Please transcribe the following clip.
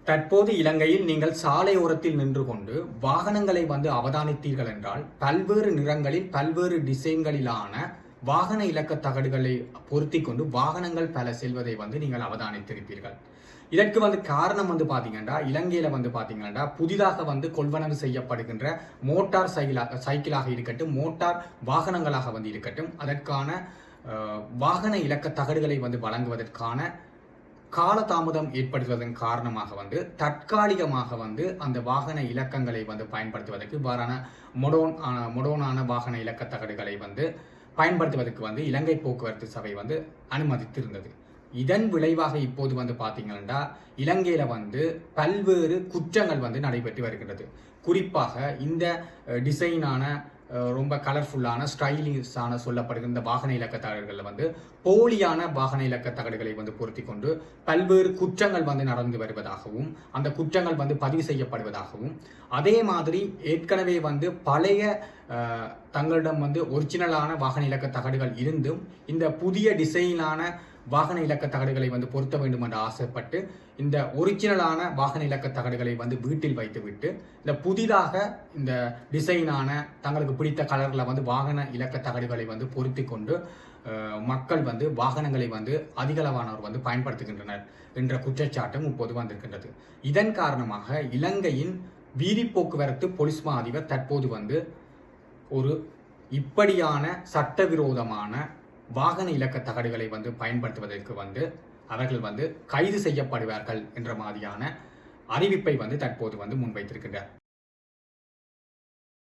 தற்போது இலங்கையில் நீங்கள் சாலையோரத்தில் நின்று கொண்டு வாகனங்களை அவதானித்தீர்கள் என்றால் பல்வேறு நிறங்களில் பல்வேறு டிசைன்களிலான வாகன இலக்க தகடுகளை பொருத்தி கொண்டு வாகனங்கள் பல செல்வதை நீங்கள் அவதானித்திருப்பீர்கள். இதற்கு காரணம் பாத்தீங்கன்னா இலங்கையில பாத்தீங்கன்னா புதிதாக கொள்வனவு செய்யப்படுகின்ற மோட்டார் சைக்கிளாக இருக்கட்டும், மோட்டார் வாகனங்களாக இருக்கட்டும், அதற்கான வாகன இலக்க தகடுகளை வழங்குவதற்கான காலதாமதம் ஏற்படுவதன் காரணமாக தற்காலிகமாக அந்த வாகன இலக்கங்களை பயன்படுத்துவதற்கு இவ்வாறான மொடோனான வாகன இலக்க தகடுகளை பயன்படுத்துவதற்கு இலங்கை போக்குவரத்து சபை அனுமதித்திருந்தது. இதன் விளைவாக இப்போது பார்த்தீங்கன்னா இலங்கையில பல்வேறு குற்றங்கள் நடைபெற்று வருகின்றது. குறிப்பாக இந்த டிசைனான ரொம்ப கலர்ஃபுல்லான ஸ்டைலிஷான சொல்லப்படுகிற இந்த வாகன இலக்க தகடுகளில் போலியான வாகன இலக்க தகடுகளை பொருத்தி கொண்டு பல்வேறு குற்றங்கள் நடந்து வருவதாகவும் அந்த குற்றங்கள் பதிவு செய்யப்படுவதாகவும், அதே மாதிரி ஏற்கனவே பழைய தங்களிடம் ஒரிஜினலான வாகன இலக்க தகடுகள் இருந்தும் இந்த புதிய டிசைனான வாகன இலக்க தகடுகளை பொருத்த வேண்டும் என்று ஆசைப்பட்டு இந்த ஒரிஜினலான வாகன இலக்க தகடுகளை வீட்டில் வைத்துவிட்டு இந்த புதிதாக இந்த டிசைனான தங்களுக்கு பிடித்த கலர்ல வாகன இலக்க தகடுகளை பொருத்தி கொண்டு மக்கள் வாகனங்களை அதிகளவானவர் பயன்படுத்துகின்றனர் என்ற குற்றச்சாட்டும் இப்போது வந்திருக்கின்றது. இதன் காரணமாக இலங்கையின் வீதி போக்குவரத்து போலீஸ் மா அதிபர் தற்போது ஒரு இப்படியான சட்டவிரோதமான வாகன இலக்க தகடுகளை பயன்படுத்துவதற்கு அவர்கள் கைது செய்யப்படுவார்கள் என்ற மாதிரியான அறிவிப்பை தற்போது முன்வைத்திருக்கின்றனர்.